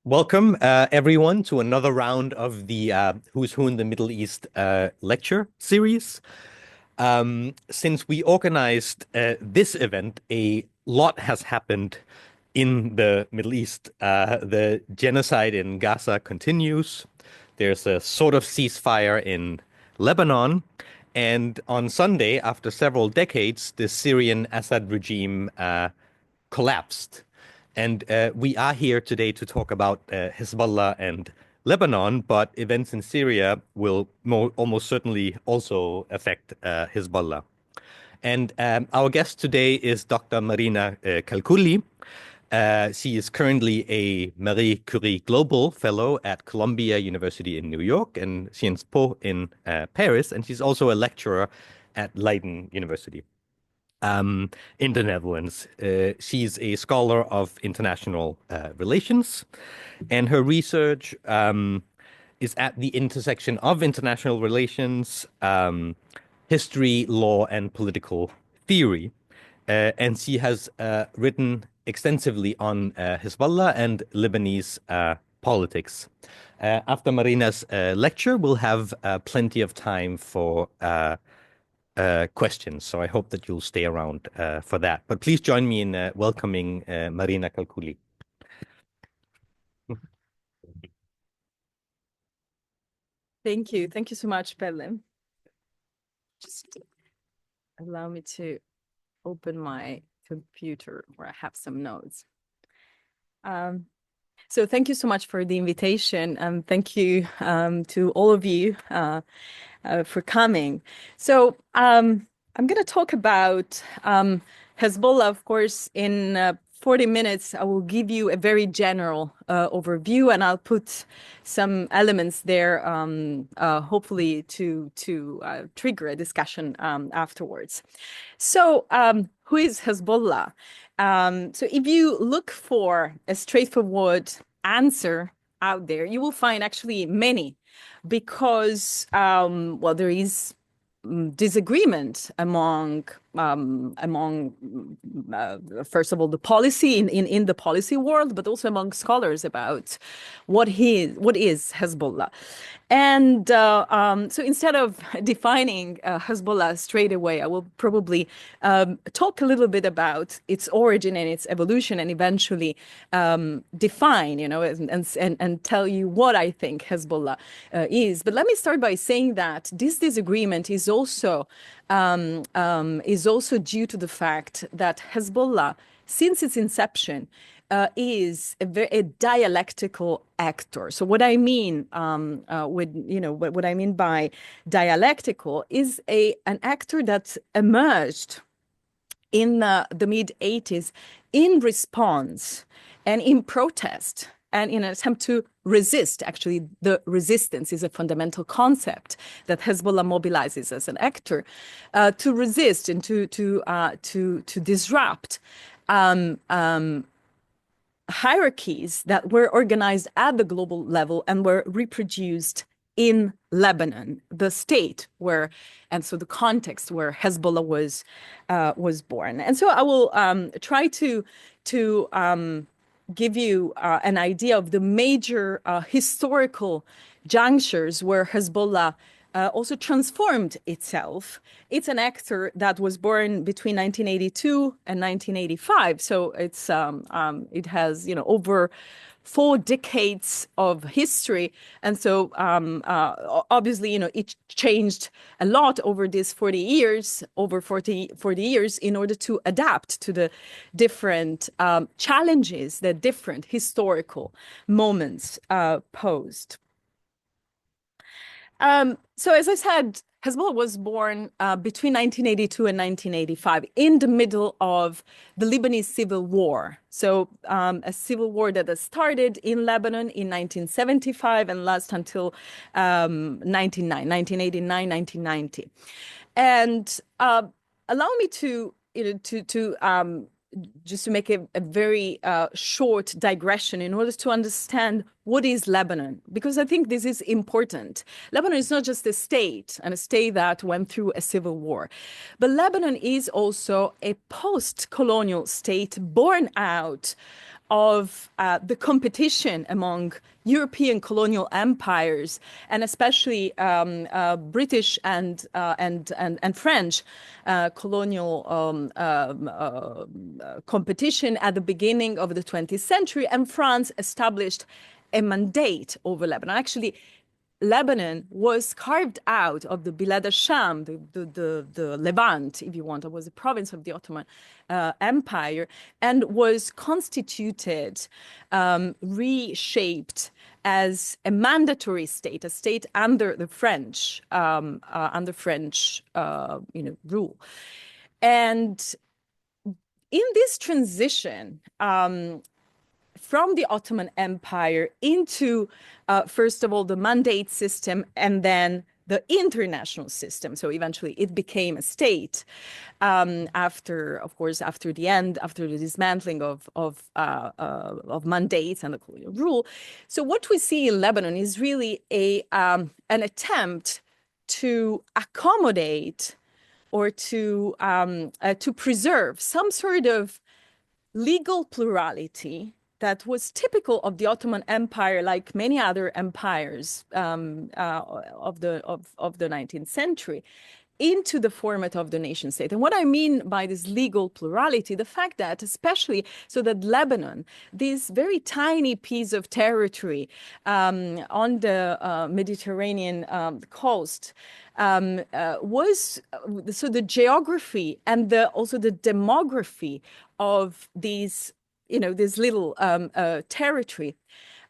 Welcome, everyone, to another round of the Who's Who in the Middle East lecture series. Since we organized this event, a lot has happened in the Middle East. The genocide in Gaza continues. There's a sort of ceasefire in Lebanon. And on Sunday, after several decades, the Syrian Assad regime collapsed. And we are here today to talk about Hezbollah and Lebanon, but events in Syria will almost certainly also affect Hezbollah. And our guest today is Dr. Marina Calculli. She is currently a Marie Curie Global Fellow at Columbia University in New York and Sciences Po in Paris, and she's also a lecturer at Leiden University in the Netherlands. She's a scholar of international relations, and her research is at the intersection of international relations, history, law, and political theory. And she has written extensively on Hezbollah and Lebanese politics. After Marina's lecture, we'll have plenty of time for questions. So I hope that you'll stay around for that. But please join me in welcoming Marina Calculli. Thank you. Thank you so much, Pelle. Just allow me to open my computer where I have some notes. So thank you so much for the invitation, and thank you to all of you for coming. So I'm going to talk about Hezbollah, of course. In 40 minutes, I will give you a very general overview, and I'll put some elements there, hopefully to trigger a discussion afterwards. So who is Hezbollah? So if you look for a straightforward answer out there, you will find actually many, because well, there is disagreement among first of all the policy in the policy world, but also among scholars about what is Hezbollah. And so instead of defining Hezbollah straight away, I will probably talk a little bit about its origin and its evolution, and eventually define, and tell you what I think Hezbollah is. But let me start by saying that this disagreement is also due to the fact that Hezbollah, since its inception, is a dialectical actor. So what I mean what I mean by dialectical is an actor that emerged in the mid-80s in response and in protest and in an attempt to resist. Actually, the resistance is a fundamental concept that Hezbollah mobilizes as an actor to resist and to disrupt hierarchies that were organized at the global level and were reproduced in Lebanon, the state where, and so the context where Hezbollah was born. And so I will try to give you an idea of the major historical junctures where Hezbollah also transformed itself. It's an actor that was born between 1982 and 1985. So it's it has over 4 decades of history. And so obviously, it changed a lot over these 40 years, over 40 years, in order to adapt to the different challenges that different historical moments posed. So as I said, Hezbollah was born between 1982 and 1985 in the middle of the Lebanese civil war. So a civil war that has started in Lebanon in 1975 and lasted until 1989, 1990. And allow me to just to make a very short digression in order to understand what is Lebanon, because I think this is important. Lebanon is not just a state, and a state that went through a civil war, but Lebanon is also a post-colonial state born out of the competition among European colonial empires, and especially British and French colonial competition at the beginning of the 20th century. And France established a mandate over Lebanon. Actually, Lebanon was carved out of the Bilad al-Sham, the Levant, if you want. It was a province of the Ottoman Empire, and was constituted, reshaped as a mandatory state, a state under the French, rule. And in this transition, from the Ottoman Empire into, first of all, the mandate system and then the international system. So eventually it became a state after the dismantling of mandates and the colonial rule. So what we see in Lebanon is really an attempt to accommodate or to preserve some sort of legal plurality that was typical of the Ottoman Empire, like many other empires of the 19th century, into the format of the nation state. And what I mean by this legal plurality, the fact that especially so that Lebanon, this very tiny piece of territory on the Mediterranean coast, was so the geography and also the demography of these, this little territory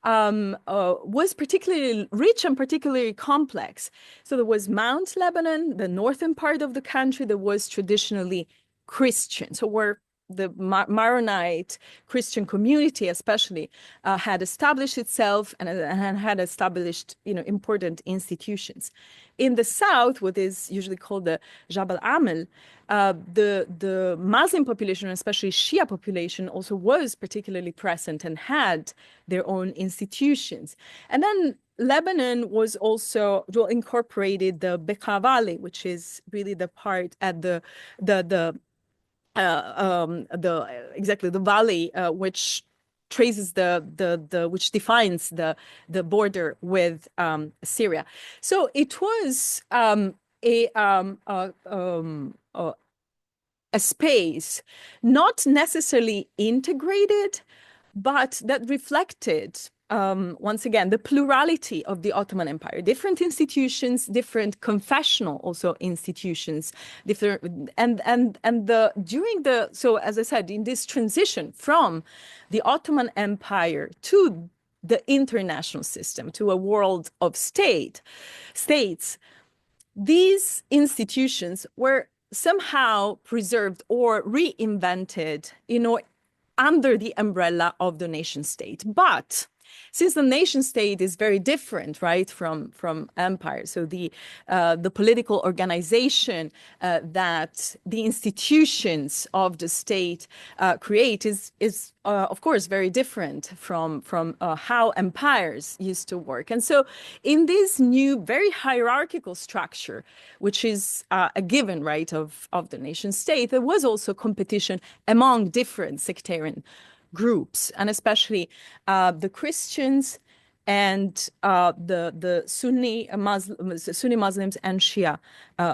was particularly rich and particularly complex. So there was Mount Lebanon, the northern part of the country that was traditionally Christian. So where the Maronite Christian community especially had established itself and had established, important institutions. In the south, what is usually called the Jabal Amel, the Muslim population, especially Shia population, also was particularly present and had their own institutions. And then Lebanon was also incorporated the Bekaa Valley, which is really the part at the valley which traces which defines the border with Syria. So it was a space not necessarily integrated, but that reflected once again the plurality of the Ottoman Empire, different institutions, different confessional also institutions, different so as I said, in this transition from the Ottoman Empire to the international system, to a world of states, these institutions were somehow preserved or reinvented, under the umbrella of the nation state. But since the nation state is very different, right, from empire, so the political organization that the institutions of the state create is of course very different from how empires used to work. And so in this new very hierarchical structure, which is a given, right, of the nation state, there was also competition among different sectarian groups, and especially the Christians and the Sunni Muslims and Shia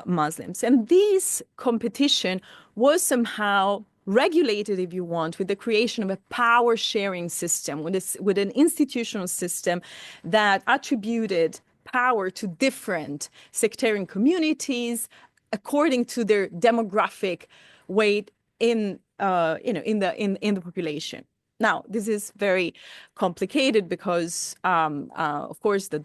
Muslims. And this competition was somehow regulated, if you want, with the creation of a power sharing system, with an institutional system that attributed power to different sectarian communities according to their demographic weight in the population. Now, this is very complicated because, of course, the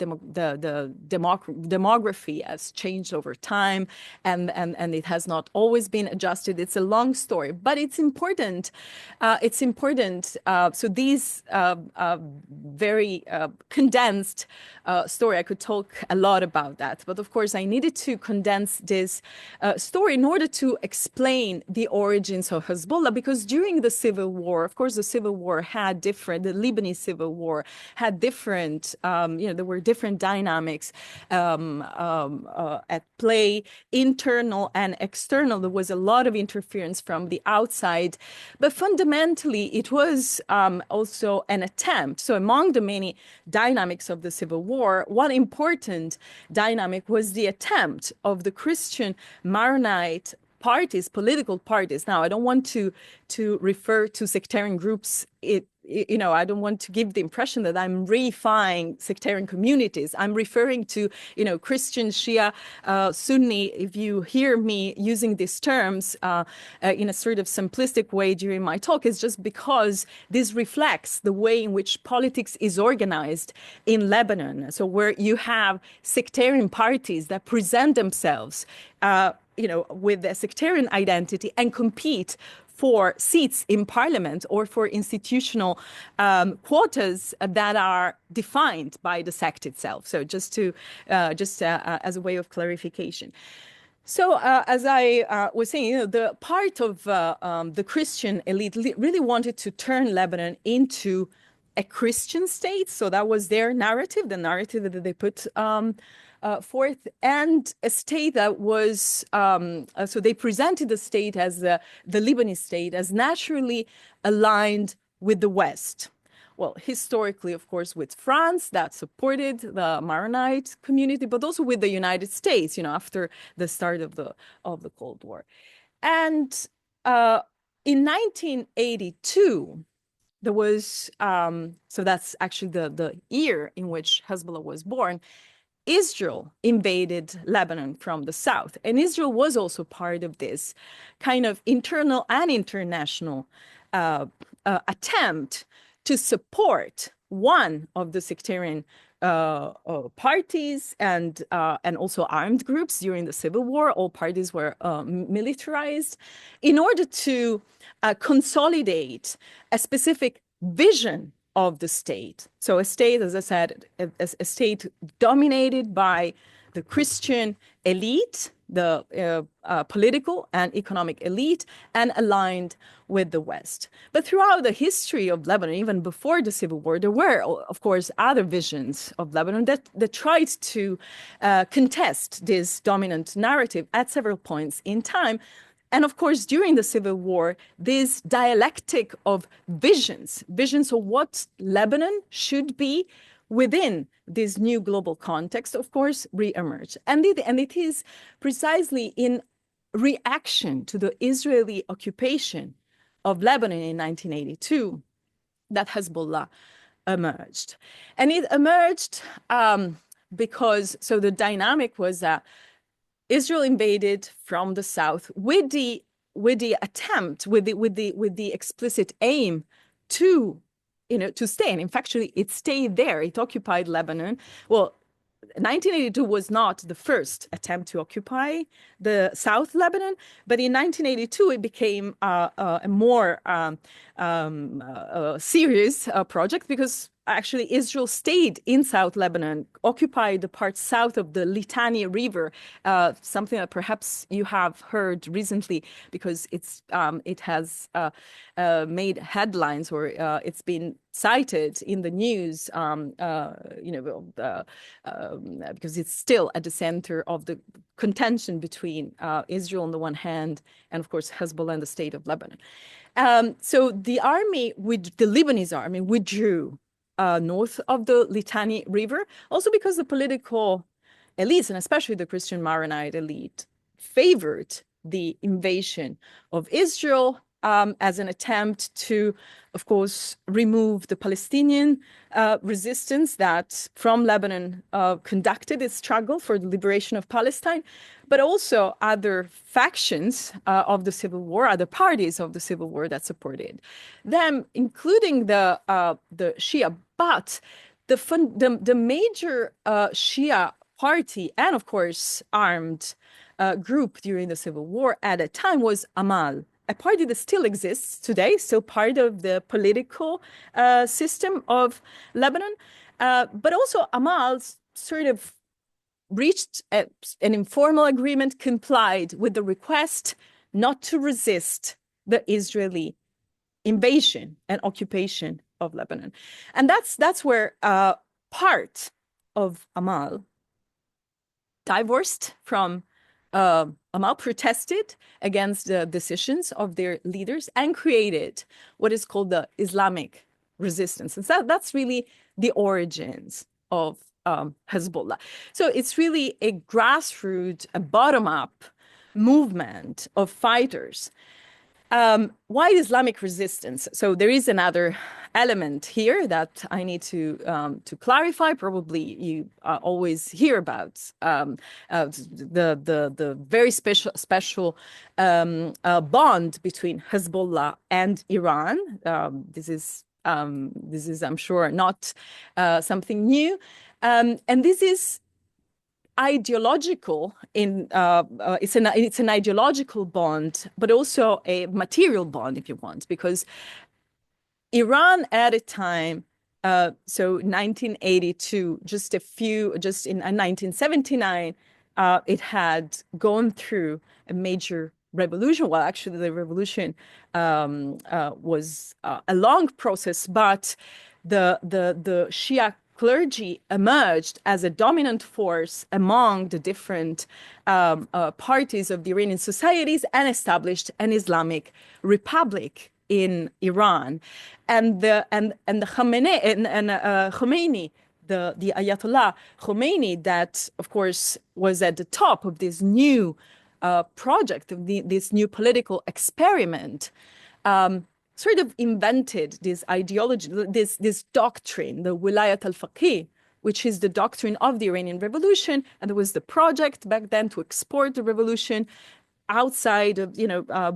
demography has changed over time, and it has not always been adjusted. It's a long story, but it's important. So these very condensed story, I could talk a lot about that, but of course, I needed to condense this story in order to explain the origins of Hezbollah, because during the civil war, of course, the civil war War had different, the Lebanese Civil War had different, there were different dynamics at play, internal and external. There was a lot of interference from the outside, but fundamentally it was also an attempt. So among the many dynamics of the Civil War, one important dynamic was the attempt of the Christian Maronite parties, political parties. Now, I don't want to refer to sectarian groups. I don't want to give the impression that I'm reifying sectarian communities. I'm referring to, Christian, Shia, Sunni. If you hear me using these terms in a sort of simplistic way during my talk, it's just because this reflects the way in which politics is organized in Lebanon. So where you have sectarian parties that present themselves with a sectarian identity and compete for seats in parliament or for institutional quotas that are defined by the sect itself. So just as a way of clarification. So as I was saying, the part of the Christian elite really wanted to turn Lebanon into a Christian state. So that was their narrative, the narrative that they put forth, and a state that was, so they presented the state as the Lebanese state as naturally aligned with the West. Well, historically, of course, with France that supported the Maronite community, but also with the United States, after the start of the Cold War. And in 1982, there was, so that's actually the year in which Hezbollah was born, Israel invaded Lebanon from the south. And Israel was also part of this kind of internal and international attempt to support one of the sectarian parties and also armed groups during the Civil War. All parties were militarized in order to consolidate a specific vision of the state. So a state, as I said, a state dominated by the Christian elite, the political and economic elite, and aligned with the West. But throughout the history of Lebanon, even before the Civil War, there were, of course, other visions of Lebanon that tried to contest this dominant narrative at several points in time. And of course, during the Civil War, this dialectic of visions of what Lebanon should be within this new global context, of course, re-emerged. And it is precisely in reaction to the Israeli occupation of Lebanon in 1982 that Hezbollah emerged. And it emerged because, so the dynamic was that Israel invaded from the south with the attempt, with the explicit aim to stay. And in fact, it stayed there. It occupied Lebanon. Well, 1982 was not the first attempt to occupy the South Lebanon, but in 1982 it became a more serious project, because actually Israel stayed in South Lebanon, occupied the part south of the Litani River, something that perhaps you have heard recently because it has made headlines, or it's been cited in the news, because it's still at the center of the contention between Israel on the one hand and, of course, Hezbollah and the state of Lebanon. So the Lebanese army withdrew north of the Litani River, also because the political elites, and especially the Christian Maronite elite, favored the invasion of Israel as an attempt to, of course, remove the Palestinian resistance that from Lebanon conducted its struggle for the liberation of Palestine, but also other factions of the Civil War, other parties of the Civil War that supported them, including the Shia. But the major Shia party and, of course, armed group during the Civil War at that time was Amal, a party that still exists today, still part of the political system of Lebanon. But also Amal sort of reached an informal agreement, complied with the request not to resist the Israeli invasion and occupation of Lebanon. And that's where part of Amal divorced from Amal, protested against the decisions of their leaders and created what is called the Islamic resistance. And so that's really the origins of Hezbollah. So it's really a grassroots, a bottom-up movement of fighters. Why Islamic resistance? So there is another element here that I need to clarify. Probably you always hear about the very special bond between Hezbollah and Iran. This is I'm sure not something new, and this is ideological it's an ideological bond, but also a material bond, if you want, because Iran at a time, so 1982, just in 1979, it had gone through a major revolution. Well, actually, the revolution was a long process, but the Shia clergy emerged as a dominant force among the different parties of the Iranian societies and established an Islamic republic in Iran. And the Khomeini, the Ayatollah Khomeini, that of course was at the top of this new project, of this new political experiment, sort of invented this ideology, this doctrine, the Wilayat al-Faqih, which is the doctrine of the Iranian Revolution. And there was the project back then to export the revolution outside of,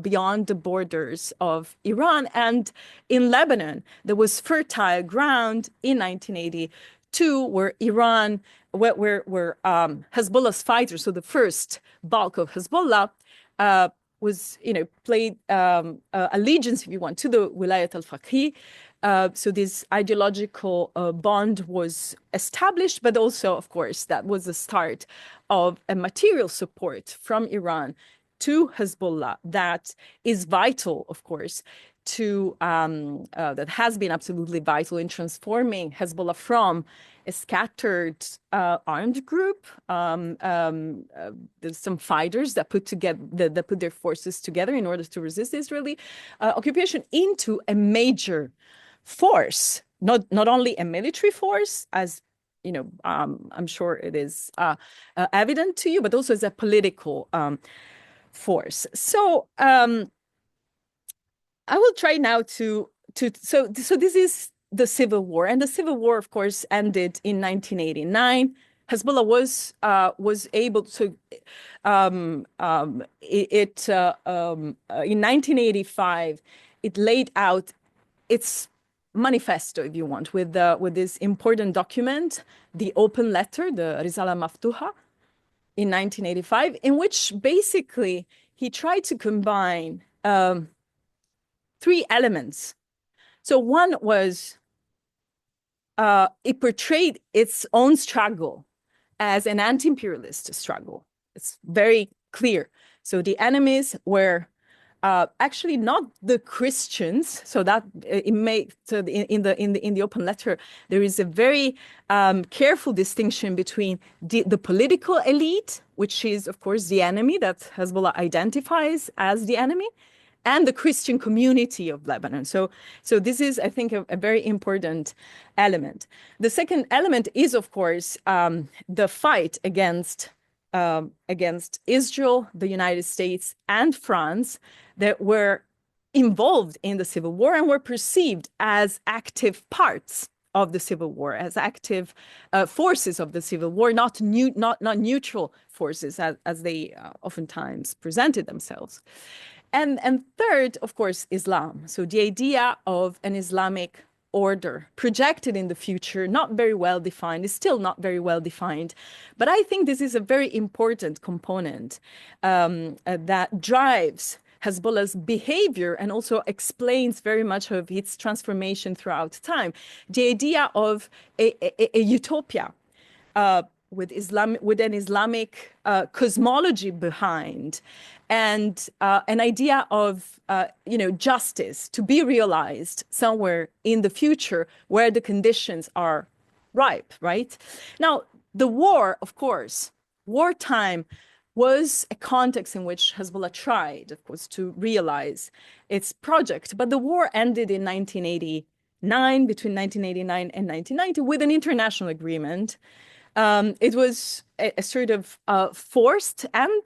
beyond the borders of Iran. And in Lebanon, there was fertile ground in 1982 where Hezbollah's fighters, so the first bulk of Hezbollah, was, played allegiance, if you want, to the Wilayat al-Faqih. So this ideological bond was established, but also, of course, that was the start of a material support from Iran to Hezbollah that is vital, of course, that has been absolutely vital in transforming Hezbollah from a scattered armed group. There's some fighters that put their forces together in order to resist the Israeli occupation into a major force, not only a military force, as I'm sure it is evident to you, but also as a political force. So I will try now so this is the civil war, and the civil war, of course, ended in 1989. Hezbollah was able to in 1985 it laid out its manifesto, if you want, with this important document, the open letter, the Risala Maftuha, in 1985, in which basically he tried to combine three elements. So one was it portrayed its own struggle as an anti-imperialist struggle. It's very clear. So the enemies were actually not the Christians. So that in the open letter there is a very careful distinction between the political elite, which is of course the enemy that Hezbollah identifies as the enemy, and the Christian community of Lebanon. So this is, I think, a very important element. The second element is, of course, the fight against Israel, the United States, and France that were involved in the civil war and were perceived as active parts of the civil war, as active forces of the civil war, not neutral forces as they oftentimes presented themselves. And third, of course, Islam. So the idea of an Islamic order projected in the future, not very well defined, is still not very well defined. But I think this is a very important component that drives Hezbollah's behavior and also explains very much of its transformation throughout time. The idea of a utopia with an Islamic cosmology behind, and an idea of justice to be realized somewhere in the future where the conditions are ripe, right? Now, the war, of course, wartime was a context in which Hezbollah tried, of course, to realize its project. But the war ended in 1989, between 1989 and 1990, with an international agreement. It was a sort of forced end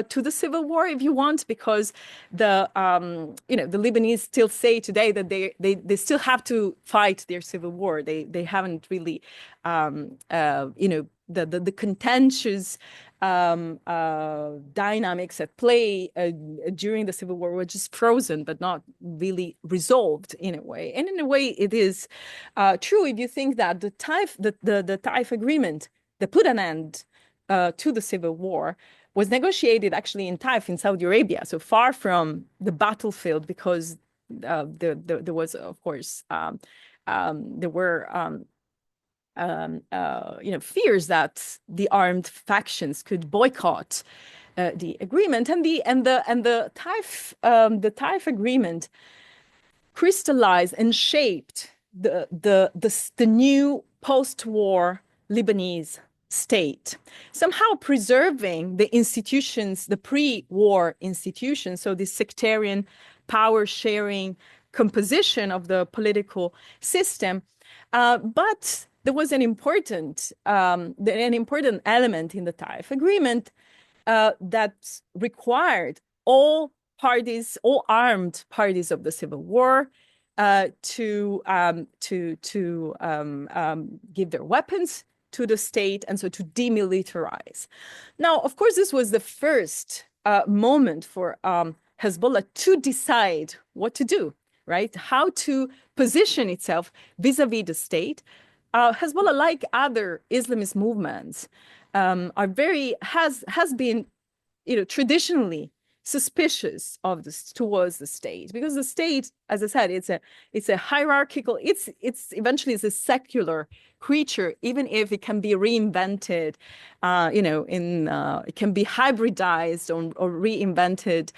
to the civil war, if you want, because the Lebanese still say today that they still have to fight their civil war. They haven't really the contentious dynamics at play during the civil war were just frozen, but not really resolved in a way. And in a way, it is true if you think that the Taif agreement that put an end to the civil war was negotiated actually in Taif in Saudi Arabia, so far from the battlefield, because there was, of course, there were fears that the armed factions could boycott the agreement, and the Taif agreement crystallized and shaped the new post-war Lebanese state, somehow preserving the institutions, the pre-war institutions, so the sectarian power-sharing composition of the political system, but there was an important element in the Taif agreement that required all parties, all armed parties of the civil war, to give their weapons to the state, and so to demilitarize. Now, of course, this was the first moment for Hezbollah to decide what to do, right? How to position itself vis-a-vis the state. Hezbollah, like other Islamist movements, has been, traditionally suspicious of towards the state, because the state, as I said, it's a hierarchical, it's eventually a secular creature, even if it can be reinvented, it can be hybridized or reinvented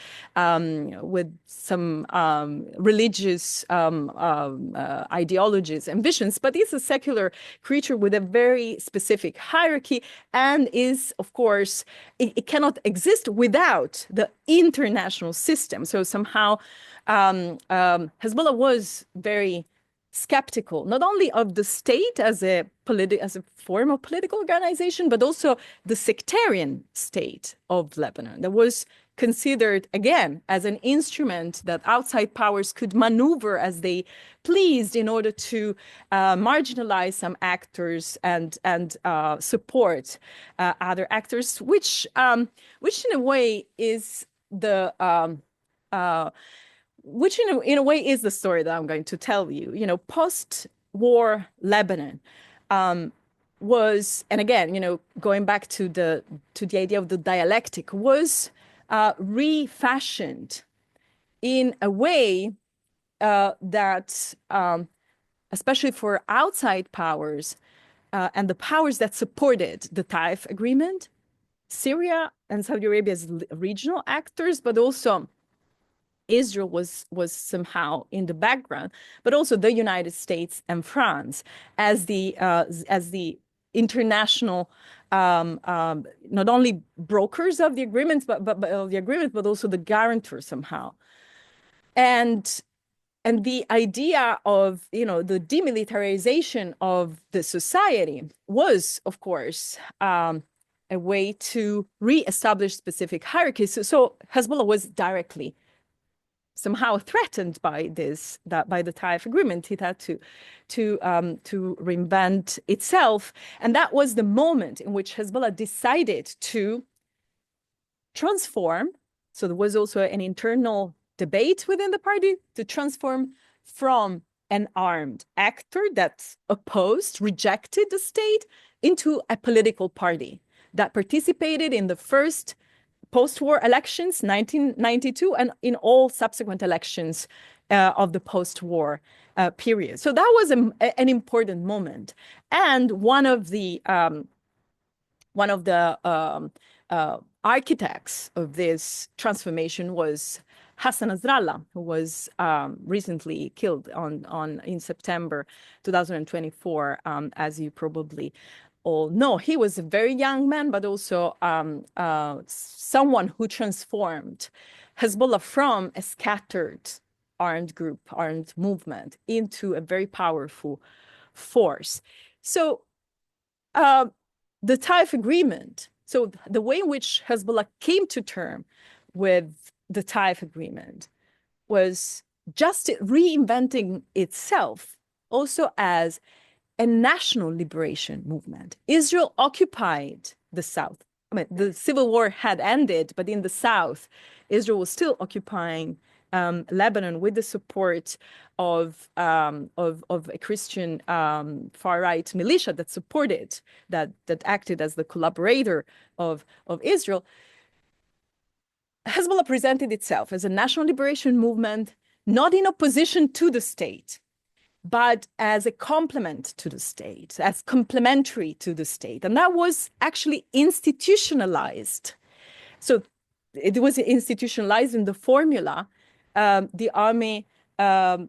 with some religious ideologies and visions. But it's a secular creature with a very specific hierarchy, and is, of course, it cannot exist without the international system. So somehow Hezbollah was very skeptical, not only of the state as a form of political organization, but also the sectarian state of Lebanon that was considered, again, as an instrument that outside powers could maneuver as they pleased in order to marginalize some actors and support other actors, which in a way is which in a way is the story that I'm going to tell you. Post-war Lebanon was, and again, going back to the idea of the dialectic, was refashioned in a way that, especially for outside powers and the powers that supported the Taif agreement, Syria and Saudi Arabia as regional actors, but also Israel was somehow in the background, but also the United States and France as the international, not only brokers of the agreements, but also the guarantors somehow. And the idea of the demilitarization of the society was, of course, a way to reestablish specific hierarchies. So Hezbollah was directly somehow threatened by by the Taif agreement. It had to reinvent itself, and that was the moment in which Hezbollah decided to transform. So there was also an internal debate within the party to transform from an armed actor that rejected the state, into a political party that participated in the first post-war elections, 1992, and in all subsequent elections of the post-war period. So that was an important moment. And one of the one of the architects of this transformation was Hassan Nasrallah, who was recently killed in September 2024, as you probably all know. He was a very young man, but also someone who transformed Hezbollah from a scattered armed group, armed movement, into a very powerful force. So the Taif agreement, so the way in which Hezbollah came to term with the Taif agreement was just reinventing itself also as a national liberation movement. Israel occupied the South. I mean, the civil war had ended, but in the South, Israel was still occupying Lebanon with the support of a Christian far-right militia that supported, that acted as the collaborator of Israel. Hezbollah presented itself as a national liberation movement, not in opposition to the state, but as a complement to the state, as complementary to the state. And that was actually institutionalized. So it was institutionalized in the formula, the army, the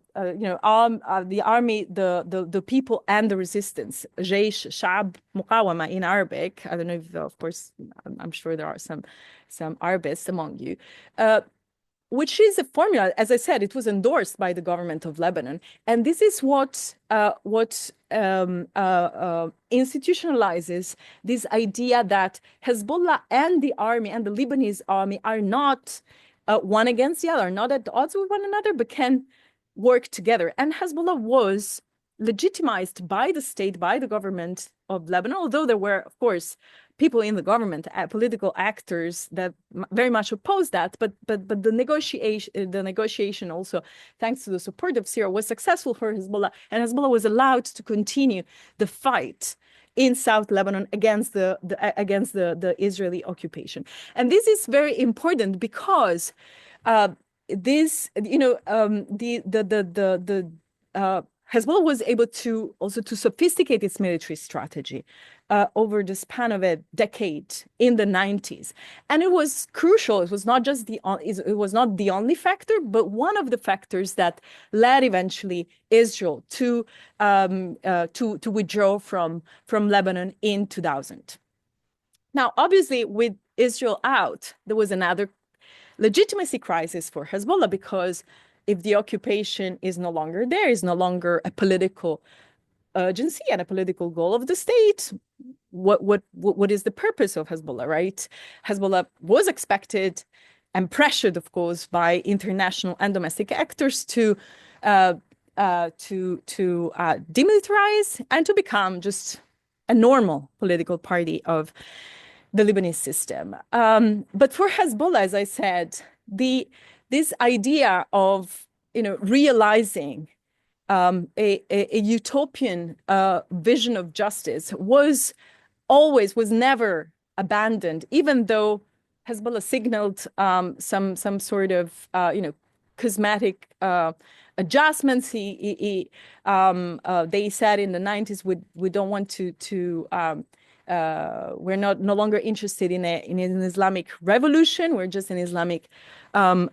army, the people and the resistance, Jaysh, Sha'ab, Muqawama in Arabic. I don't know if, of course, I'm sure there are some Arabists among you, which is a formula. As I said, it was endorsed by the government of Lebanon. And this is what institutionalizes this idea that Hezbollah and the army and the Lebanese army are not one against the other, are not at odds with one another, but can work together. And Hezbollah was legitimized by the state, by the government of Lebanon, although there were, of course, people in the government, political actors that very much opposed that, but the negotiation also, thanks to the support of Syria, was successful for Hezbollah, and Hezbollah was allowed to continue the fight in South Lebanon against the Israeli occupation. And this is very important because Hezbollah was able to also to sophisticate its military strategy over the span of a decade in the 90s, and it was crucial. It was not just it was not the only factor, but one of the factors that led eventually Israel to withdraw from Lebanon in 2000. Now, obviously, with Israel out, there was another legitimacy crisis for Hezbollah, because if the occupation is no longer there, is no longer a political urgency and a political goal of the state, what is the purpose of Hezbollah, right? Hezbollah was expected and pressured, of course, by international and domestic actors to demilitarize and to become just a normal political party of the Lebanese system. But for Hezbollah, as I said, this idea of realizing a utopian vision of justice was never abandoned, even though Hezbollah signaled some sort of cosmetic adjustments. They said in the 90s, we don't want to we're no longer interested in an Islamic revolution. We're just an Islamic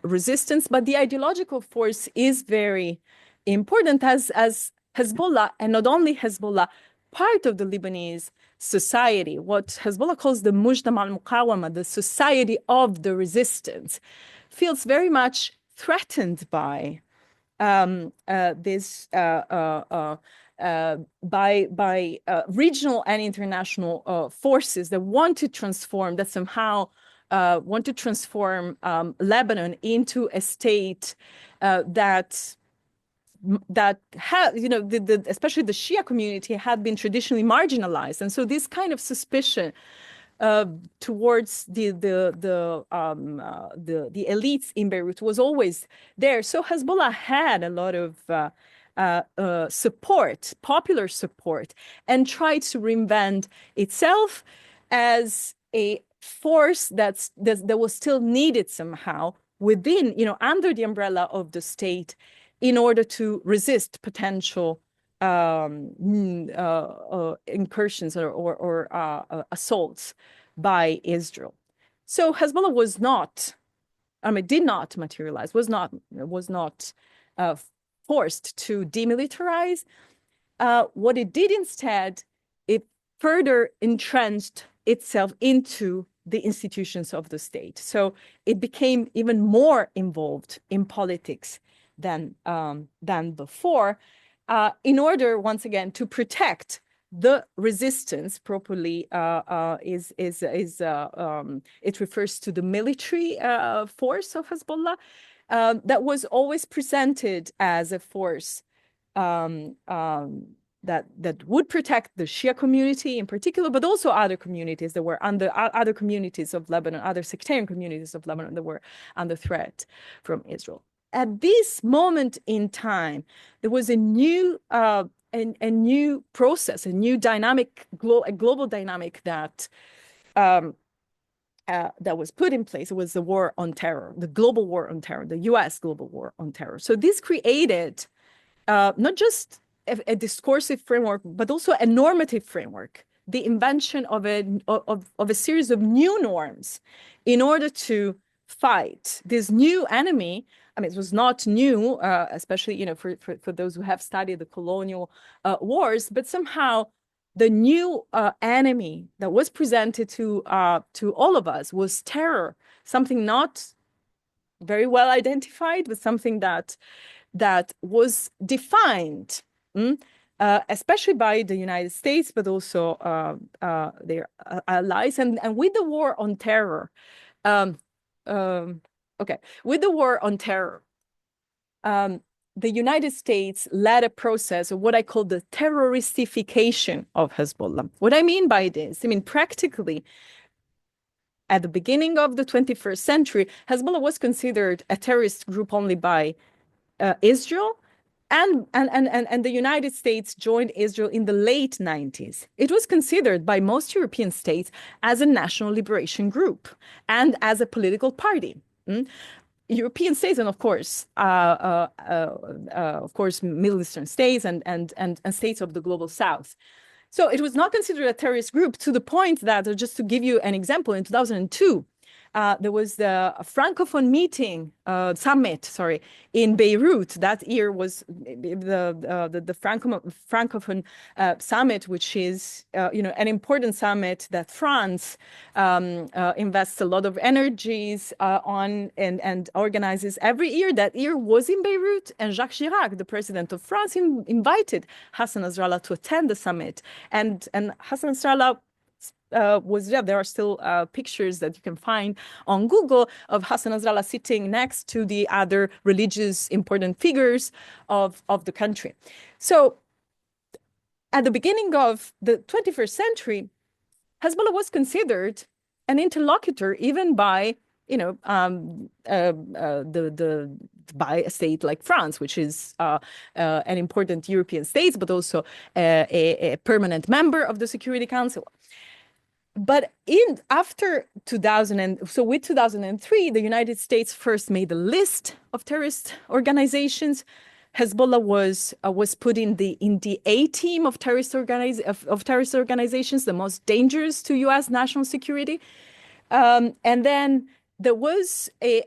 resistance. But the ideological force is very important as Hezbollah, and not only Hezbollah, part of the Lebanese society, what Hezbollah calls the Mujtama al-Muqawama, the society of the resistance, feels very much threatened by by regional and international forces that want to transform, that somehow want to transform Lebanon into a state that especially the Shia community had been traditionally marginalized, and so this kind of suspicion towards the elites in Beirut was always there. So Hezbollah had a lot of support, popular support, and tried to reinvent itself as a force that was still needed somehow within, under the umbrella of the state, in order to resist potential incursions or assaults by Israel. So Hezbollah was not, did not materialize, was not forced to demilitarize. What it did instead, it further entrenched itself into the institutions of the state. So it became even more involved in politics than before, in order, once again, to protect the resistance. Properly it refers to the military force of Hezbollah that was always presented as a force that would protect the Shia community in particular, but also other communities that were under other communities of Lebanon, other sectarian communities of Lebanon that were under threat from Israel. At this moment in time, there was a new process, a new dynamic, a global dynamic that was put in place. It was the war on terror, the global war on terror, the U.S. global war on terror. So this created not just a discursive framework, but also a normative framework, the invention of a series of new norms in order to fight this new enemy. It was not new, especially for those who have studied the colonial wars, but somehow the new enemy that was presented to all of us was terror, something not very well identified, but something that was defined, especially by the United States, but also their allies. And with the war on terror, with the war on terror, the United States led a process of what I call the terroristification of Hezbollah. What I mean by this, practically, at the beginning of the 21st century, Hezbollah was considered a terrorist group only by Israel, and the United States joined Israel in the late 90s. It was considered by most European states as a national liberation group and as a political party. European states, and of course, Middle Eastern states and states of the global South. So it was not considered a terrorist group, to the point that, just to give you an example, in 2002, there was the Francophone summit in Beirut. That year was the Francophone summit, which is an important summit that France invests a lot of energies on and organizes every year. That year was in Beirut, and Jacques Chirac, the president of France, invited Hassan Nasrallah to attend the summit, and Hassan Nasrallah there are still pictures that you can find on Google of Hassan Nasrallah sitting next to the other religious important figures of the country. So at the beginning of the 21st century, Hezbollah was considered an interlocutor even by by a state like France, which is an important European state, but also a permanent member of the Security Council. But after 2003, the United States first made a list of terrorist organizations. Hezbollah was put in the A team of terrorist organizations, the most dangerous to U.S. national security. And then there was a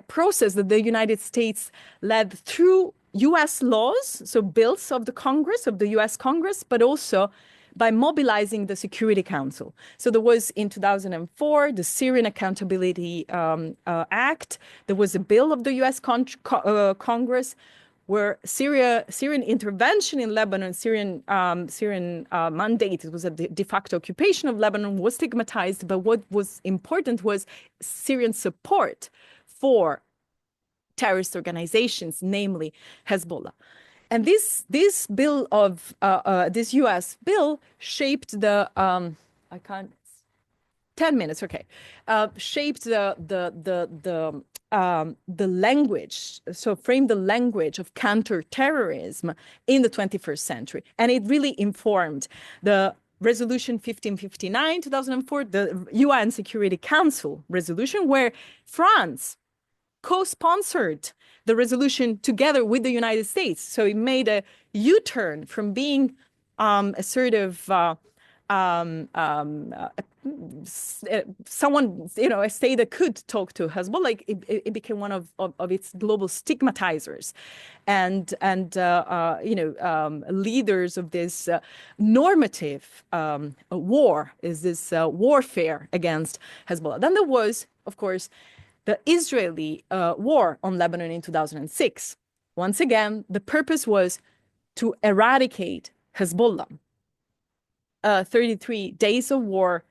process that the United States led through U.S. laws, so bills of the Congress, of the U.S. Congress, but also by mobilizing the Security Council. So there was, in 2004, the Syrian Accountability Act. There was a bill of the U.S. Congress where Syrian intervention in Lebanon, Syrian mandate, it was a de facto occupation of Lebanon, was stigmatized. But what was important was Syrian support for terrorist organizations, namely Hezbollah. And this bill of this U.S. bill shaped the 10 minutes, okay, shaped the language, so framed the language of counterterrorism in the 21st century, and it really informed the Resolution 1559, 2004, the UN Security Council resolution, where France co-sponsored the resolution together with the United States. So it made a U-turn from being a sort of someone, a state that could talk to Hezbollah. Like it became one of its global stigmatizers, and leaders of this normative war, is this warfare against Hezbollah. Then there was, of course, the Israeli war on Lebanon in 2006. Once again, the purpose was to eradicate Hezbollah. 33 days of war,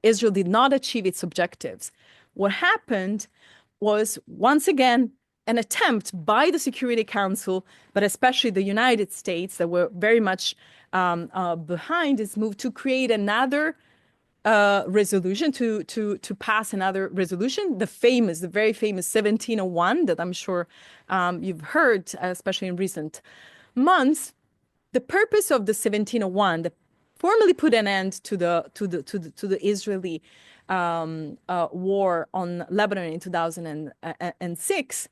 Israel did not achieve its objectives. What happened was, once again, an attempt by the Security Council, but especially the United States, that were very much behind this move, to create another resolution, to pass another resolution, the very famous 1701 that I'm sure you've heard, especially in recent months. The purpose of the 1701 that formally put an end to the Israeli war on Lebanon in 2006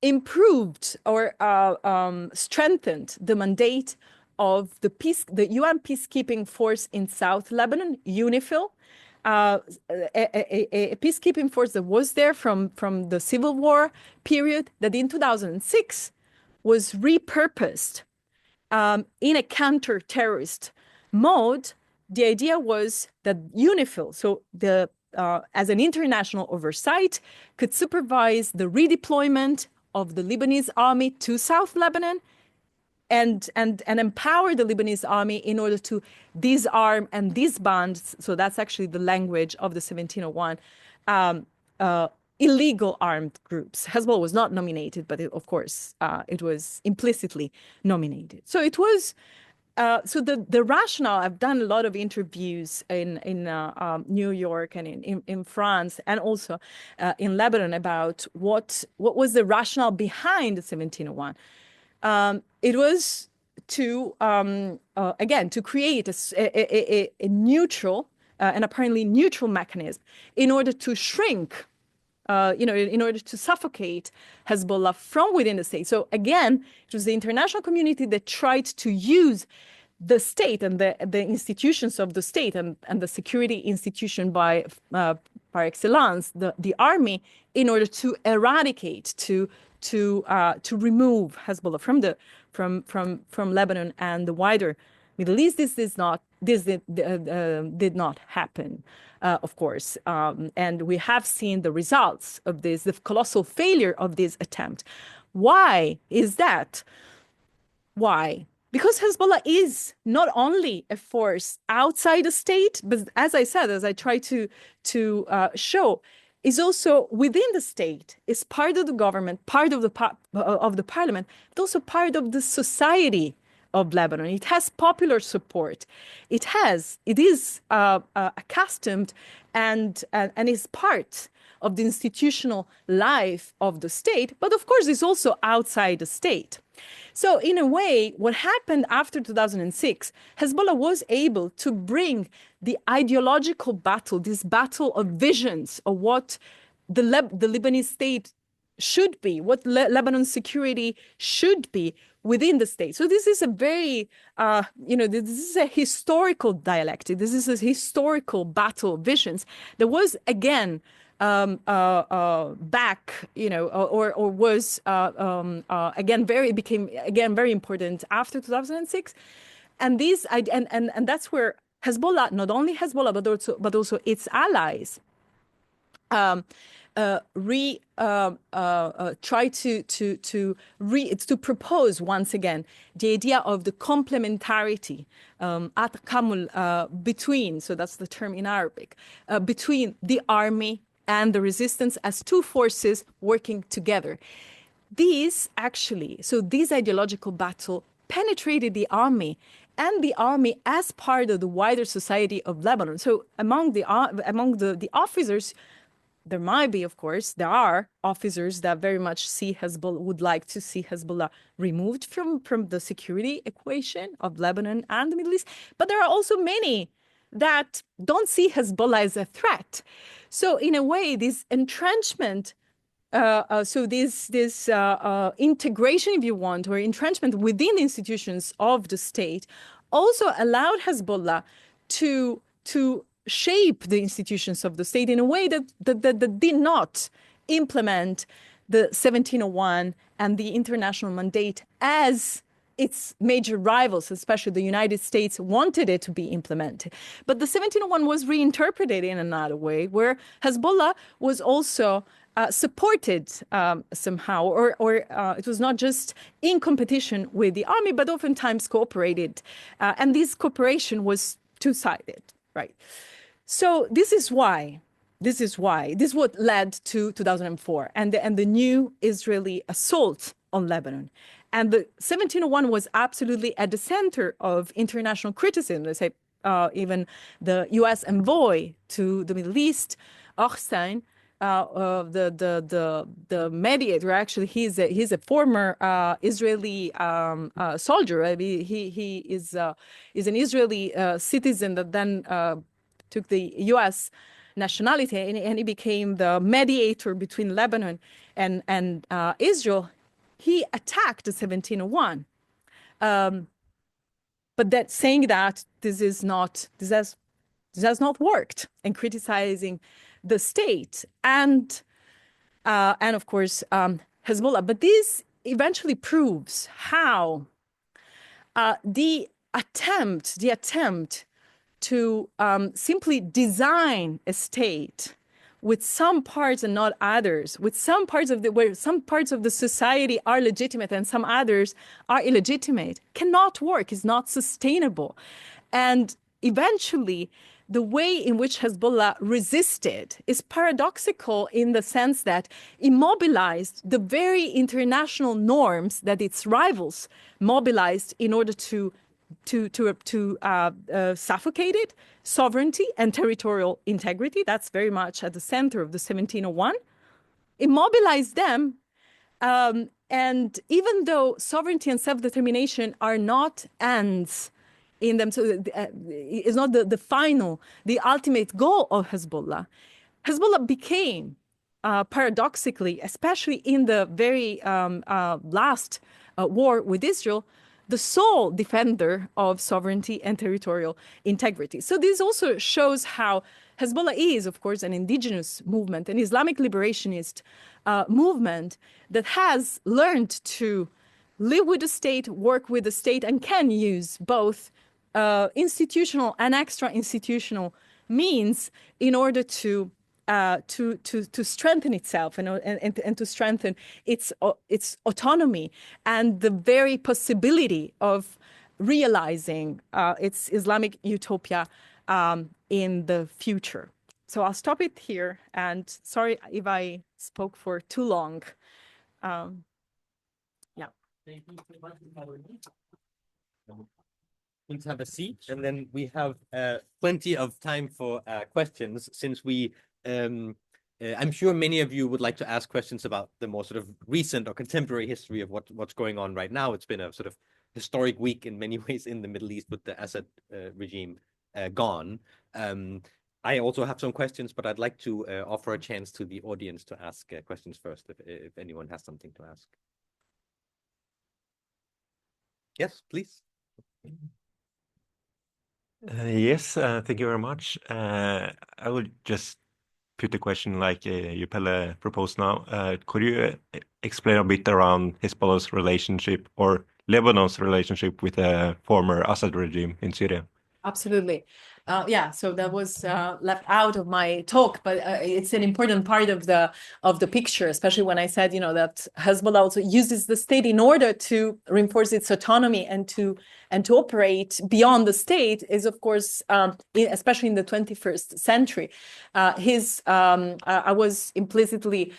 improved or strengthened the mandate of the UN peacekeeping force in South Lebanon, UNIFIL, a peacekeeping force that was there from the civil war period, that in 2006 was repurposed in a counter-terrorist mode. The idea was that UNIFIL, so as an international oversight, could supervise the redeployment of the Lebanese army to South Lebanon and empower the Lebanese army in order to disarm and disband. So that's actually the language of the 1701. Illegal armed groups. Hezbollah was not nominated, but of course, it was implicitly nominated. So it was, so the rationale, I've done a lot of interviews in New York and in France, and also in Lebanon, about what was the rationale behind the 1701. It was to, again, to create a neutral, an apparently neutral mechanism in order to shrink, in order to suffocate Hezbollah from within the state. So again, it was the international community that tried to use the state and the institutions of the state and the security institution by par excellence, the army, in order to eradicate, to remove Hezbollah from Lebanon and the wider Middle East. This did not happen, of course, and we have seen the results of this, the colossal failure of this attempt. Why is that? Why? Because Hezbollah is not only a force outside the state, but as I said, as I try to show, is also within the state, is part of the government, part of the parliament, but also part of the society of Lebanon. It has popular support. It is accustomed and is part of the institutional life of the state, but of course is also outside the state. So in a way, what happened after 2006, Hezbollah was able to bring the ideological battle, this battle of visions of what the Lebanese state should be, what Lebanon's security should be within the state. So this is a very, this is a historical dialectic. This is a historical battle of visions that was, again, back, or was became very important after 2006, and and that's where Hezbollah, not only Hezbollah but also its allies, try to propose once again the idea of the complementarity, between, so that's the term in Arabic, between the army and the resistance as two forces working together. This ideological battle penetrated the army, and the army as part of the wider society of Lebanon. So among the officers, there are officers that very much would like to see Hezbollah removed from the security equation of Lebanon and the Middle East. But there are also many that don't see Hezbollah as a threat. So in a way, this entrenchment, this integration, if you want, or entrenchment within the institutions of the state also allowed Hezbollah to shape the institutions of the state in a way that did not implement the 1701 and the international mandate as its major rivals, especially the United States, wanted it to be implemented. But the 1701 was reinterpreted in another way, where Hezbollah was also supported somehow, or it was not just in competition with the army, but oftentimes cooperated. And this cooperation was two-sided, right? So this is what led to 2004 and the new Israeli assault on Lebanon. And the 1701 was absolutely at the center of international criticism. Let's say even the U.S. envoy to the Middle East, Ochstein, the mediator, actually, he's a former Israeli soldier. I mean, he is an Israeli citizen that then took the U.S. nationality, and he became the mediator between Lebanon and Israel. He attacked the 1701, but that saying that this has not worked, and criticizing the state and of course Hezbollah. But this eventually proves how the attempt to simply design a state with some parts and not others, with some parts of where some parts of the society are legitimate and some others are illegitimate, cannot work, is not sustainable. And eventually, the way in which Hezbollah resisted is paradoxical in the sense that it mobilized the very international norms that its rivals mobilized in order to suffocate it, sovereignty and territorial integrity. That's very much at the center of the 1701. It mobilized them, and even though sovereignty and self-determination are not ends in them, so it's not the ultimate goal of Hezbollah. Hezbollah became, paradoxically, especially in the very last war with Israel, the sole defender of sovereignty and territorial integrity. So this also shows how Hezbollah is, of course, an indigenous movement, an Islamic liberationist movement that has learned to live with the state, work with the state, and can use both institutional and extra-institutional means in order to strengthen itself and to strengthen its autonomy and the very possibility of realizing its Islamic utopia in the future. So I'll stop it here, and sorry if I spoke for too long. Yeah. Thank you so much for Please have a seat, and then we have plenty of time for questions, since we I'm sure many of you would like to ask questions about the more sort of recent or contemporary history of what's going on right now. It's been a sort of historic week in many ways in the Middle East with the Assad regime gone. I also have some questions, but I'd like to offer a chance to the audience to ask questions first, if anyone has something to ask. Yes, please. Yes, thank you very much. I will just put the question like you proposed now. Could you explain a bit around Hezbollah's relationship or Lebanon's relationship with the former Assad regime in Syria? Absolutely. Yeah, so that was left out of my talk, but it's an important part of the picture, especially when I said, that Hezbollah also uses the state in order to reinforce its autonomy and to operate beyond the state is, of course, especially in the 21st century. I was implicitly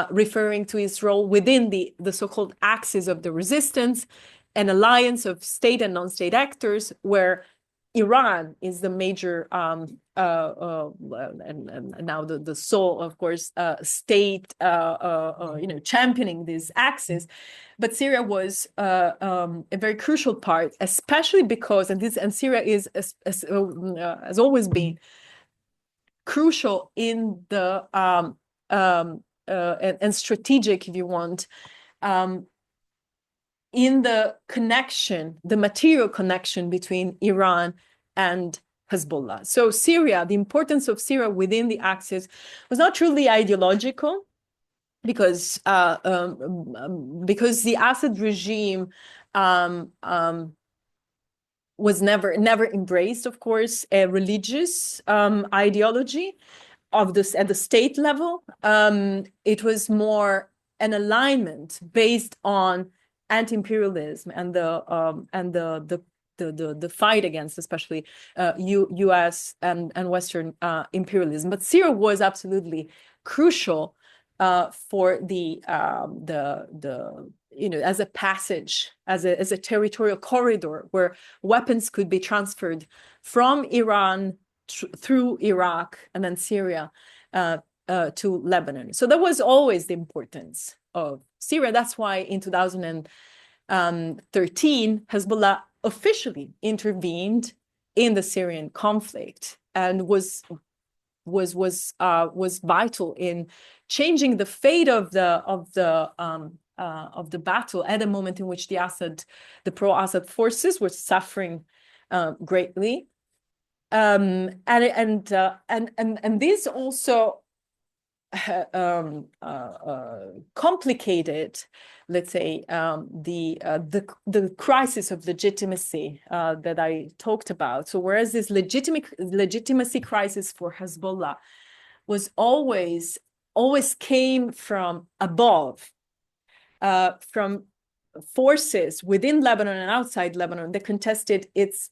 referring to his role within the so-called axis of the resistance, an alliance of state and non-state actors where Iran is the major and now the sole, of course, state championing this axis, but Syria was a very crucial part, especially because and Syria is has always been crucial in the and strategic, if you want, in the connection, the material connection between Iran and Hezbollah. So Syria, the importance of Syria within the axis was not truly ideological, because the Assad regime was never embraced, of course, a religious ideology of this at the state level. It was more an alignment based on anti-imperialism and the fight against, especially U.S. and Western imperialism. But Syria was absolutely crucial for the as a passage, as a territorial corridor where weapons could be transferred from Iran through Iraq and then Syria to Lebanon. So that was always the importance of Syria. That's why in 2013, Hezbollah officially intervened in the Syrian conflict and was vital in changing the fate of the battle at a moment in which the pro-Assad forces were suffering greatly, and this also complicated, let's say, the crisis of legitimacy that I talked about. So whereas this legitimacy crisis for Hezbollah was always came from above, from forces within Lebanon and outside Lebanon that contested its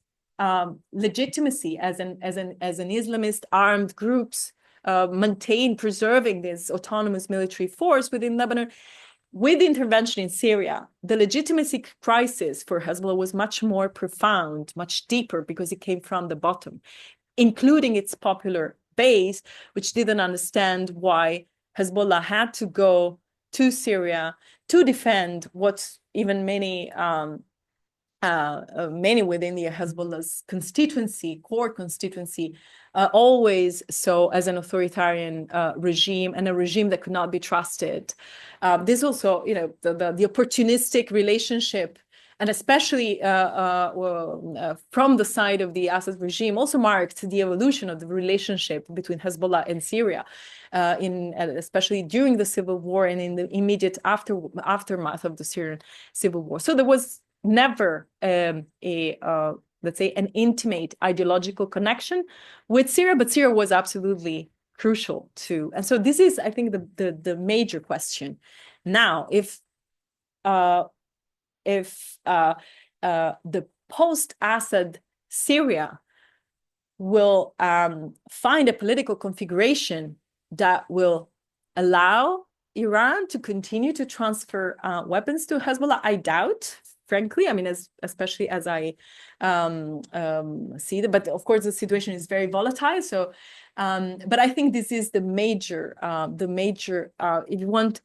legitimacy as an Islamist armed groups preserving this autonomous military force within Lebanon. With the intervention in Syria, the legitimacy crisis for Hezbollah was much more profound, much deeper, because it came from the bottom, including its popular base, which didn't understand why Hezbollah had to go to Syria to defend what even many within the Hezbollah's core constituency, always saw as an authoritarian regime, and a regime that could not be trusted. This also, the opportunistic relationship, and especially from the side of the Assad regime, also marked the evolution of the relationship between Hezbollah and Syria, especially during the civil war and in the immediate aftermath of the Syrian civil war. So there was never let's say, an intimate ideological connection with Syria, but Syria was absolutely crucial too. And so this is, I think, the major question. Now, if the post-Assad Syria will find a political configuration that will allow Iran to continue to transfer weapons to Hezbollah, I doubt. Frankly, I mean, especially as I see that, but of course the situation is very volatile. So, but I think this is the major, if you want,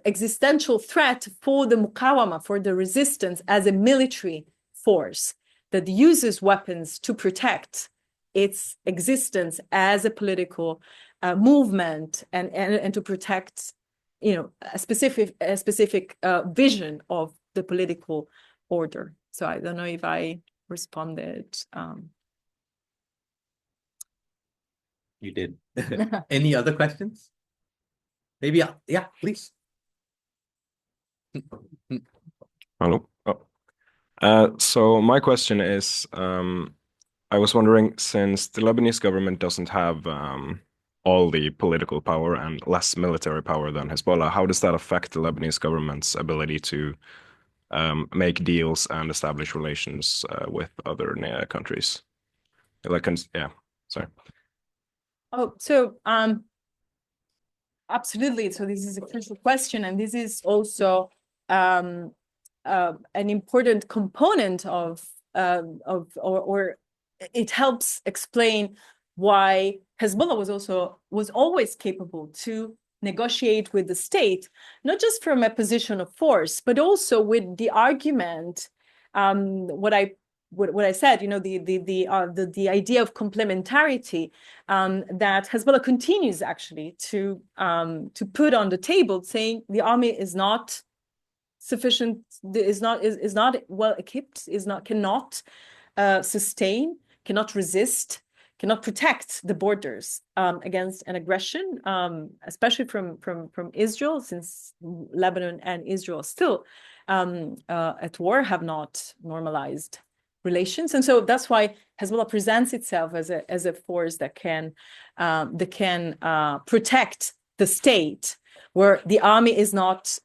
existential threat for the Muqawama, for the resistance as a military force that uses weapons to protect its existence as a political movement and to protect, a specific vision of the political order. So I don't know if I responded. You did. Any other questions? Maybe, yeah, please. Hello. So my question is, I was wondering, since the Lebanese government doesn't have all the political power and less military power than Hezbollah, how does that affect the Lebanese government's ability to make deals and establish relations with other countries? Sorry. Oh, so absolutely. So this is a crucial question, and this is also an important component of or it helps explain why Hezbollah was always capable to negotiate with the state, not just from a position of force, but also with the argument, what I said, the idea of complementarity, that Hezbollah continues actually to put on the table, saying the army is not sufficient, is not well equipped, cannot sustain, cannot resist, cannot protect the borders against an aggression, especially from Israel, since Lebanon and Israel still at war, have not normalized relations. And so that's why Hezbollah presents itself as a force that can protect the state, where the army is not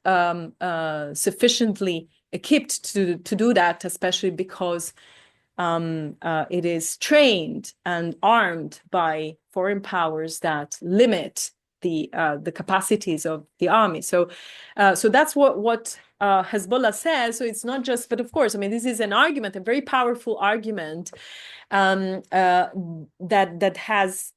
sufficiently equipped to do that, especially because it is trained and armed by foreign powers that limit the capacities of the army. So that's what Hezbollah says. So it's not just, but of course, I mean, this is an argument, a very powerful argument that has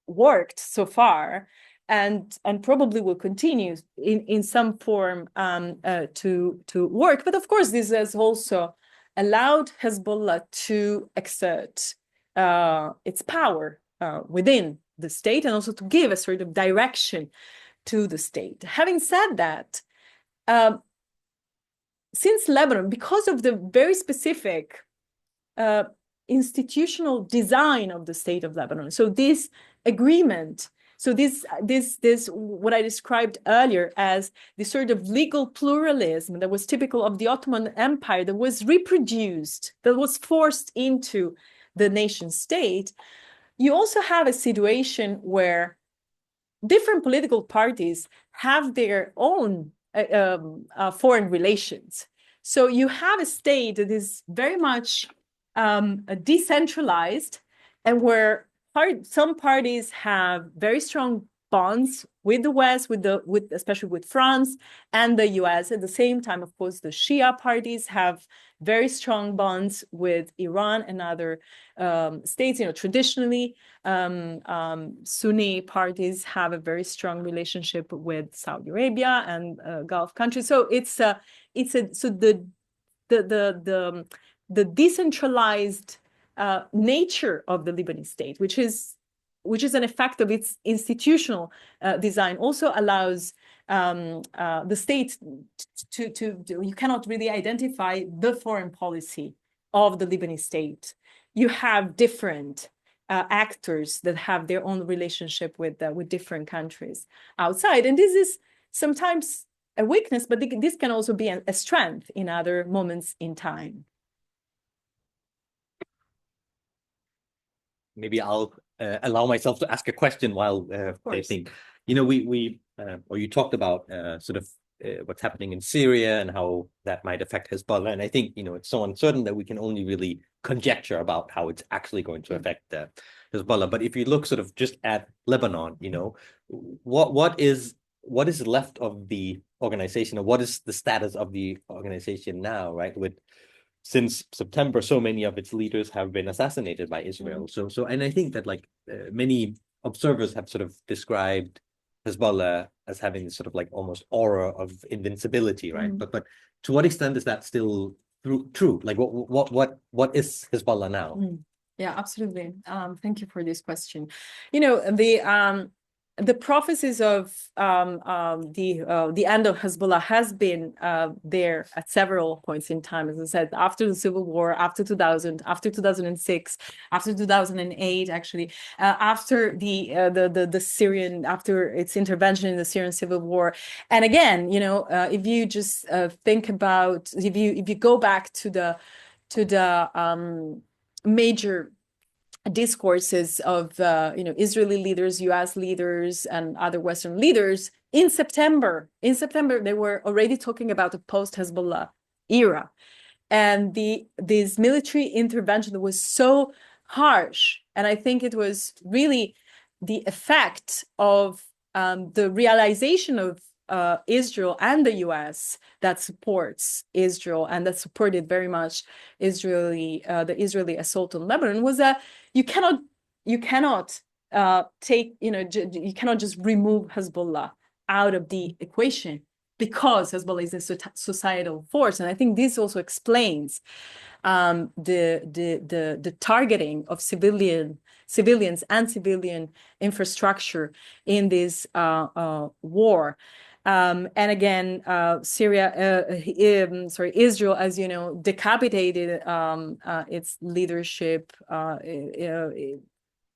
worked so far, and probably will continue in some form to work. But of course, this has also allowed Hezbollah to exert its power within the state, and also to give a sort of direction to the state. Having said that, since Lebanon, because of the very specific institutional design of the state of Lebanon, so this agreement, so this what I described earlier as the sort of legal pluralism that was typical of the Ottoman Empire, that was reproduced, that was forced into the nation state, you also have a situation where different political parties have their own foreign relations. So you have a state that is very much decentralized, and where some parties have very strong bonds with the West, especially with France and the US. At the same time, of course, the Shia parties have very strong bonds with Iran and other states. Traditionally, Sunni parties have a very strong relationship with Saudi Arabia and Gulf countries. So so the decentralized nature of the Lebanese state, which is an effect of its institutional design, also allows the state to you cannot really identify the foreign policy of the Lebanese state. You have different actors that have their own relationship with different countries outside, and this is sometimes a weakness, but this can also be a strength in other moments in time. Maybe I'll allow myself to ask a question while they think. You talked about sort of what's happening in Syria and how that might affect Hezbollah. And I think, it's so uncertain that we can only really conjecture about how it's actually going to affect Hezbollah. But if you look sort of just at Lebanon, what is left of the organization, or what is the status of the organization now, right? Since September, so many of its leaders have been assassinated by Israel. So, and I think that many observers have sort of described Hezbollah as having this sort of almost aura of invincibility, right? But to what extent is that still true? What is Hezbollah now? Yeah, absolutely. Thank you for this question. The prophecies of the end of Hezbollah has been there at several points in time. As I said, after the civil war, after 2000, after 2006, after 2008, actually, after the Syrian, after its intervention in the Syrian civil war, and again, if you just think about, if you go back to the major discourses of Israeli leaders, US leaders, and other Western leaders in September they were already talking about a post-Hezbollah era, and this military intervention was so harsh, and I think it was really the effect of the realization of Israel and the U.S. that supports Israel and that supported very much the Israeli assault on Lebanon was that you cannot you cannot just remove Hezbollah out of the equation because Hezbollah is a societal force, and I think this also explains the targeting of civilians and civilian infrastructure in this war. And again, Israel, as you know, decapitated its leadership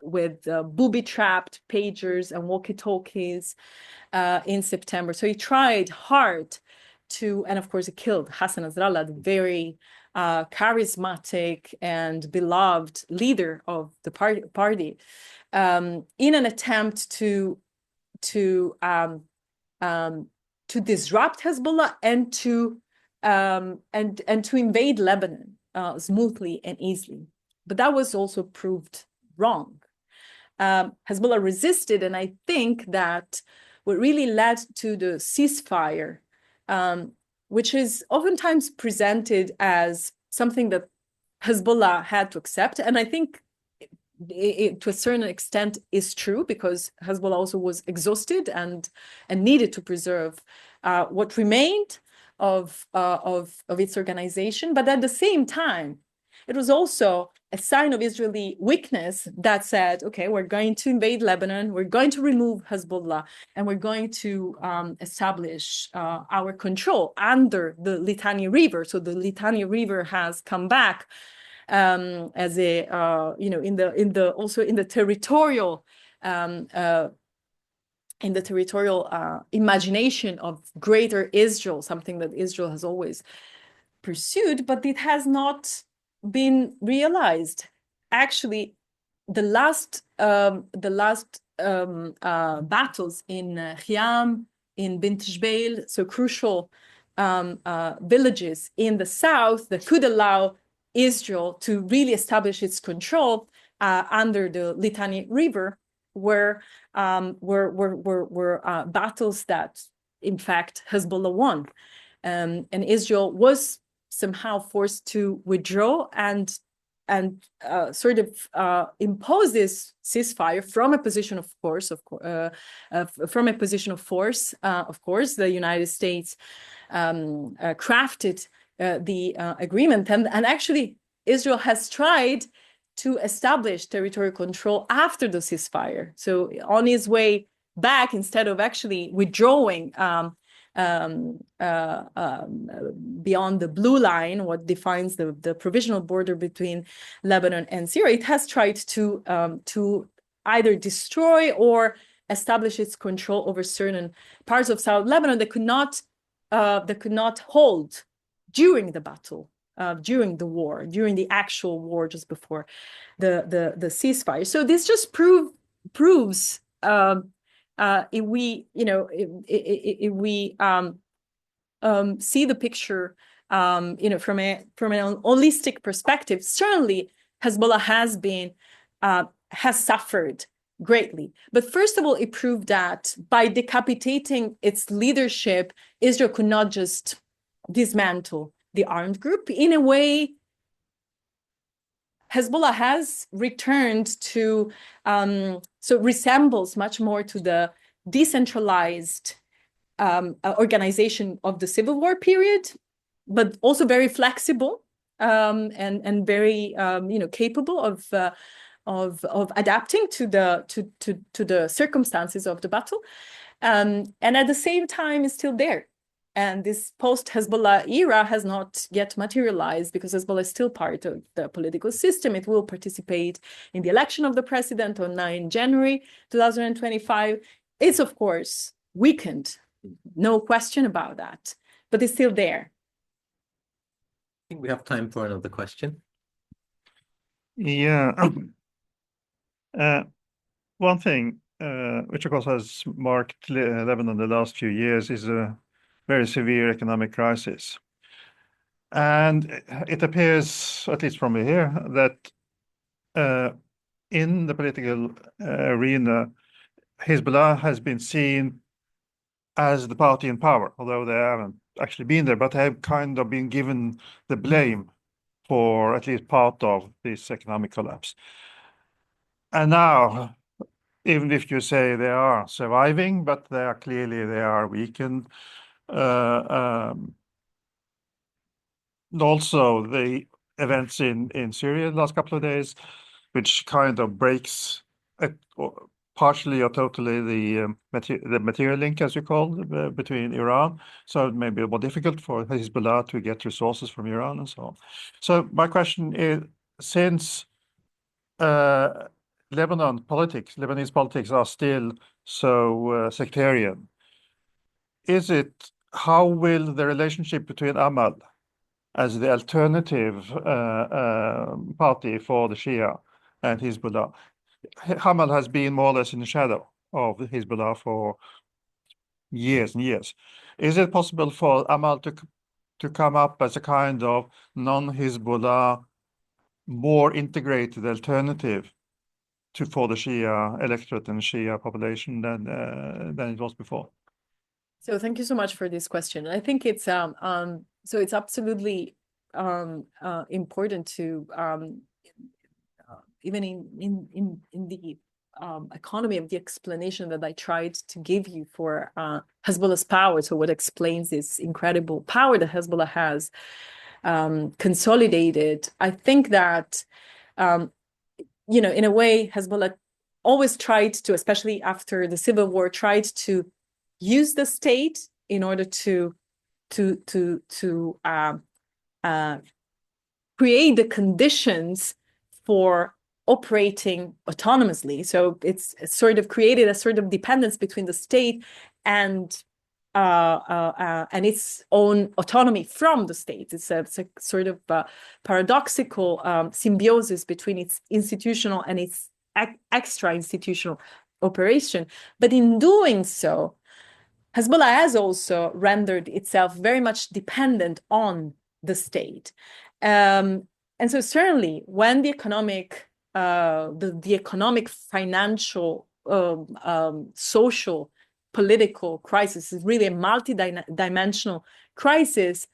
with booby-trapped pagers and walkie-talkies in September. So he tried hard to, and of course, he killed Hassan Nasrallah, the very charismatic and beloved leader of the party, in an attempt to disrupt Hezbollah and to invade Lebanon smoothly and easily. But that was also proved wrong. Hezbollah resisted, and I think that what really led to the ceasefire, which is oftentimes presented as something that Hezbollah had to accept, and I think it to a certain extent is true, because Hezbollah also was exhausted and needed to preserve what remained of its organization. But at the same time, it was also a sign of Israeli weakness that said, okay, we're going to invade Lebanon, we're going to remove Hezbollah, and we're going to establish our control under the Litani River. So the Litani River has come back as a also in the territorial imagination of greater Israel, something that Israel has always pursued, but it has not been realized. Actually, the last battles in Khiam, in Bint Jbeil, so crucial villages in the south that could allow Israel to really establish its control under the Litani River were battles that, in fact, Hezbollah won, and Israel was somehow forced to withdraw and sort of impose this ceasefire from a position of force. Of course, the United States crafted the agreement, and actually Israel has tried to establish territorial control after the ceasefire. So on his way back, instead of actually withdrawing beyond the blue line, what defines the provisional border between Lebanon and Syria, it has tried to either destroy or establish its control over certain parts of South Lebanon that could not hold during the battle, during the war, during the actual war just before the ceasefire. So this just proves if we see the picture, from an holistic perspective, certainly Hezbollah has suffered greatly. But first of all, it proved that by decapitating its leadership, Israel could not just dismantle the armed group. In a way, Hezbollah has returned to, resembles much more to the decentralized organization of the Civil War period, but also very flexible and very capable of adapting to the circumstances of the battle, and at the same time is still there. And this post-Hezbollah era has not yet materialized because Hezbollah is still part of the political system. It will participate in the election of the president on 9 January 2025. It's, of course, weakened, no question about that, but it's still there. I think we have time for another question. Yeah. One thing which, of course, has marked Lebanon the last few years is a very severe economic crisis. And it appears, at least from here, that in the political arena, Hezbollah has been seen as the party in power, although they haven't actually been there, but they have kind of been given the blame for at least part of this economic collapse. And now, even if you say they are surviving, but they are clearly weakened. Also, the events in Syria the last couple of days, which kind of breaks partially or totally the material link, as you call it, between Iran. So it may be more difficult for Hezbollah to get resources from Iran and so on. So my question is, since Lebanese politics are still so sectarian, how will the relationship between Amal as the alternative party for the Shia and Hezbollah? Amal has been more or less in the shadow of Hezbollah for years and years. Is it possible for Amal to come up as a kind of non-Hezbollah, more integrated alternative for the Shia electorate and Shia population than it was before? So thank you so much for this question. I think it's so it's absolutely important to even in the economy of the explanation that I tried to give you for Hezbollah's power. So what explains this incredible power that Hezbollah has consolidated? I think that in a way, Hezbollah always tried to, especially after the civil war, tried to use the state in order to create the conditions for operating autonomously. So it's sort of created a sort of dependence between the state and its own autonomy from the state. It's a sort of paradoxical symbiosis between its institutional and its extra institutional operation. But in doing so, Hezbollah has also rendered itself very much dependent on the state. And so certainly when the economic, financial, social, political crisis is really a multi-dimensional crisis,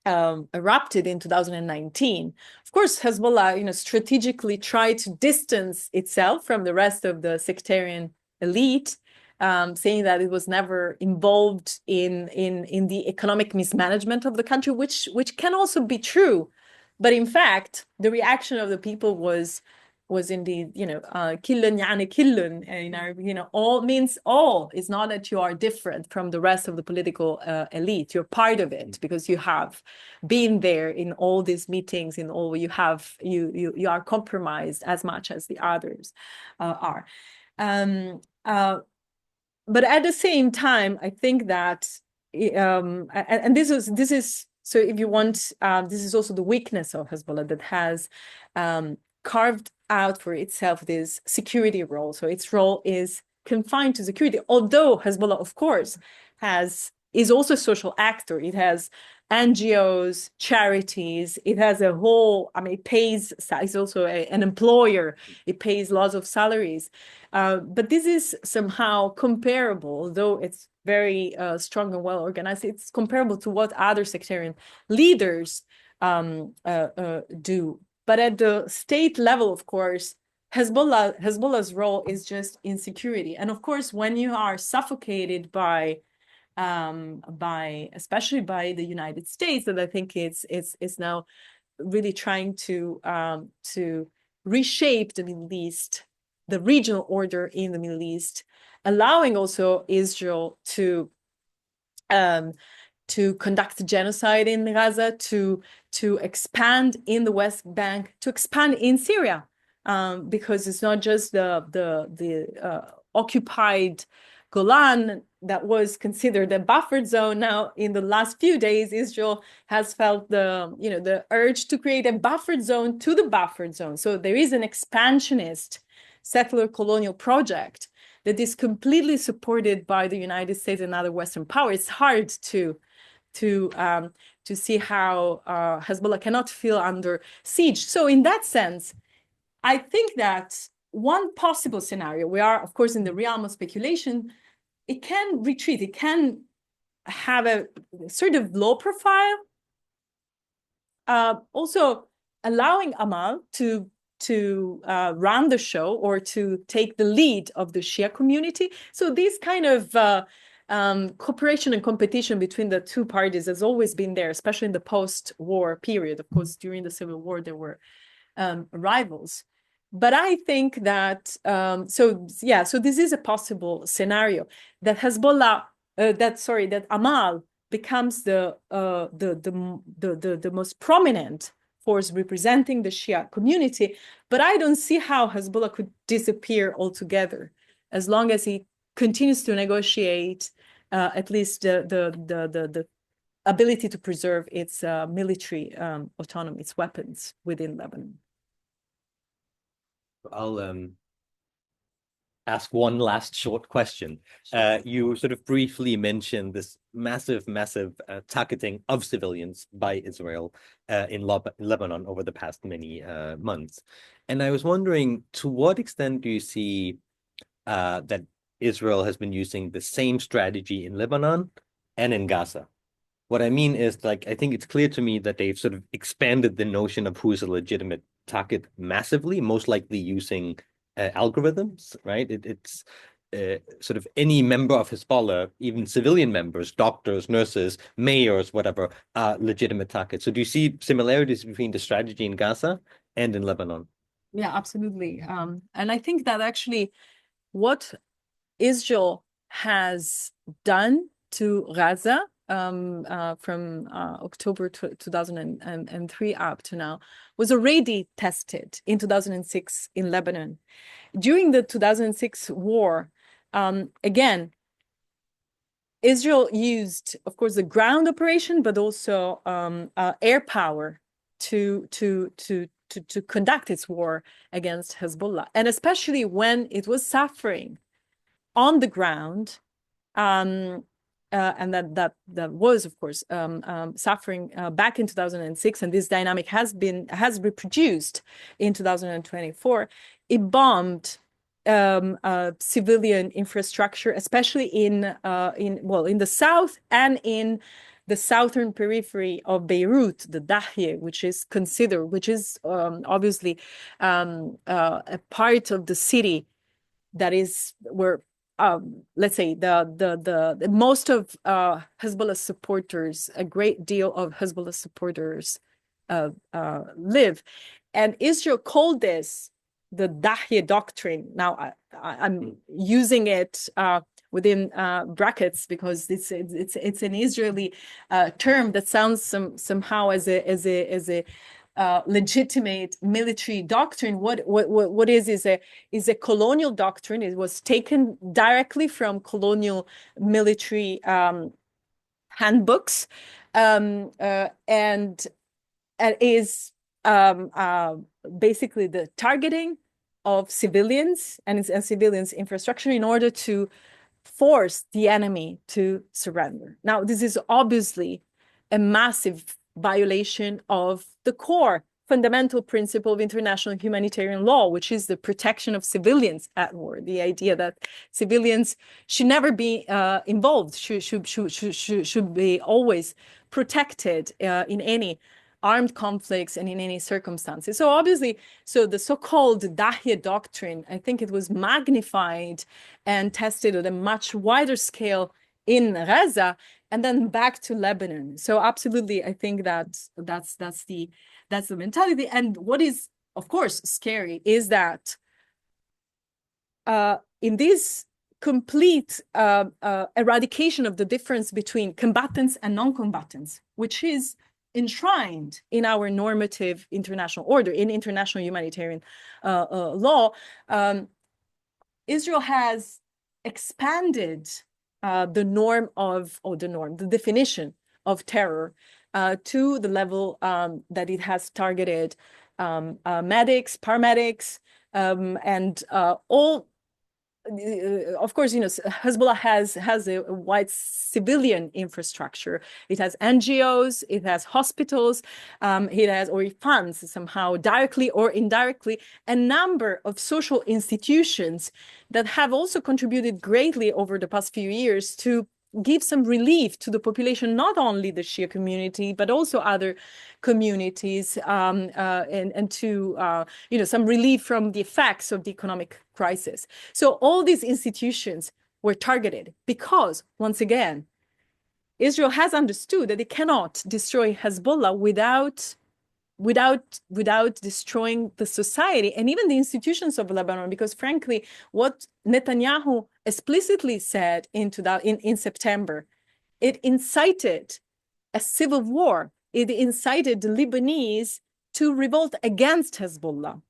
erupted in 2019. Of course, Hezbollah, strategically tried to distance itself from the rest of the sectarian elite, saying that it was never involved in the economic mismanagement of the country, which can also be true. But in fact, the reaction of the people was indeed, killun yani killun, all means all. It's not that you are different from the rest of the political elite. You're part of it because you have been there in all these meetings. In all, you are compromised as much as the others are. But at the same time, I think that, and this is so. If you want, this is also the weakness of Hezbollah, that has carved out for itself this security role. So its role is confined to security. Although Hezbollah, of course, is also a social actor. It has NGOs, charities. It has a whole. It pays. It's also an employer. It pays lots of salaries. But this is somehow comparable, though it's very strong and well organized. It's comparable to what other sectarian leaders do. But at the state level, of course, Hezbollah's role is just insecurity. And of course, when you are suffocated especially by the United States, that I think it's now really trying to reshape the Middle East, the regional order in the Middle East, allowing also Israel to conduct genocide in Gaza, to expand in the West Bank, to expand in Syria, because it's not just the occupied Golan that was considered a buffer zone. Now, in the last few days, Israel has felt the urge to create a buffer zone to the buffer zone. So there is an expansionist settler colonial project that is completely supported by the United States and other Western powers. It's hard to see how Hezbollah cannot feel under siege. So in that sense, I think that one possible scenario, we are, of course, in the realm of speculation, it can retreat. It can have a sort of low profile, also allowing Amal to run the show or to take the lead of the Shia community. So this kind of cooperation and competition between the two parties has always been there, especially in the post-war period. Of course, during the Civil War, there were rivals. But I think that, so this is a possible scenario that Hezbollah, that Amal becomes the most prominent force representing the Shia community. But I don't see how Hezbollah could disappear altogether as long as he continues to negotiate at least the ability to preserve its military autonomy, its weapons within Lebanon. I'll ask one last short question. You sort of briefly mentioned this massive targeting of civilians by Israel in Lebanon over the past many months. And I was wondering, to what extent do you see that Israel has been using the same strategy in Lebanon and in Gaza? What I mean is, like, I think it's clear to me that they've sort of expanded the notion of who is a legitimate target massively, most likely using algorithms, right? It's sort of any member of Hezbollah, even civilian members, doctors, nurses, mayors, whatever, are legitimate targets. So do you see similarities between the strategy in Gaza and in Lebanon? Yeah, absolutely. And I think that actually what Israel has done to Gaza from October 2003 up to now was already tested in 2006 in Lebanon. During the 2006 war, again, Israel used, of course, the ground operation, but also air power to conduct its war against Hezbollah, and especially when it was suffering on the ground, and that was, of course, suffering back in 2006, and this dynamic has reproduced in 2024. It bombed civilian infrastructure, especially in the south and in the southern periphery of Beirut, the Dahye, which is obviously a part of the city that is where, let's say, the most of Hezbollah supporters, a great deal of Hezbollah supporters live. And Israel called this the Dahye doctrine. Now I'm using it within brackets because it's an Israeli term that sounds somehow as a legitimate military doctrine. What is a colonial doctrine. It was taken directly from colonial military handbooks, and is basically the targeting of civilians and civilians' infrastructure in order to force the enemy to surrender. Now, this is obviously a massive violation of the core fundamental principle of international humanitarian law, which is the protection of civilians at war. The idea that civilians should never be involved, should be always protected in any armed conflicts and in any circumstances. So obviously, the so-called Dahye doctrine, I think it was magnified and tested at a much wider scale in Gaza and then back to Lebanon. So absolutely, I think that's the mentality. And what is, of course, scary is that in this complete eradication of the difference between combatants and non-combatants, which is enshrined in our normative international order, in international humanitarian law, Israel has expanded the definition of terror to the level that it has targeted medics, paramedics, and all of course, Hezbollah has a wide civilian infrastructure. It has NGOs, it has hospitals, it funds somehow directly or indirectly a number of social institutions that have also contributed greatly over the past few years to give some relief to the population, not only the Shia community, but also other communities, and to some relief from the effects of the economic crisis. So all these institutions were targeted because, once again, Israel has understood that it cannot destroy Hezbollah without destroying the society and even the institutions of Lebanon, because frankly, what Netanyahu explicitly said in September, it incited a civil war. It incited the Lebanese to revolt against Hezbollah,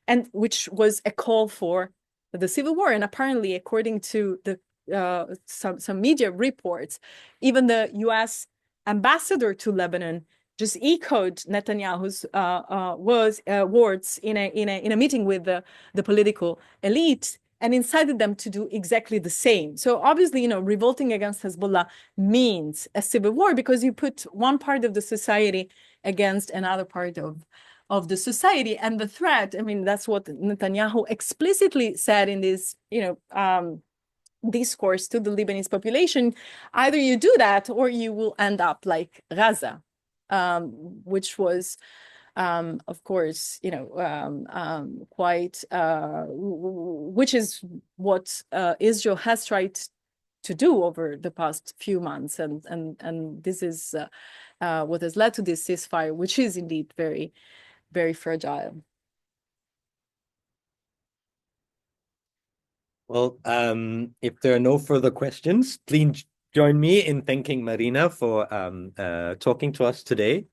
and which was a call for the civil war. And apparently, according to some media reports, even the U.S. ambassador to Lebanon just echoed Netanyahu's words in a meeting with the political elite and incited them to do exactly the same. So obviously, revolting against Hezbollah means a civil war, because you put one part of the society against another part of the society. And the threat, I mean, that's what Netanyahu explicitly said in this, discourse to the Lebanese population. Either you do that or you will end up like Gaza. Which was, of course, quite, which is what Israel has tried to do over the past few months, and this is what has led to this ceasefire, which is indeed very, very fragile. Well, if there are no further questions, please join me in thanking Marina for talking to us today.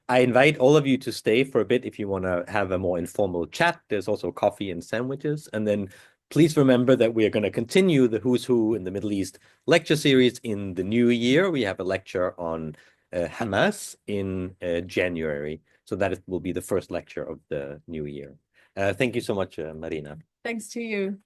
I invite all of you to stay for a bit if you want to have a more informal chat. There's also coffee and sandwiches. And then please remember that we are going to continue the Who's Who in the Middle East lecture series in the new year. We have a lecture on Hamas in January. So that will be the first lecture of the new year. Thank you so much, Marina. Thanks to you.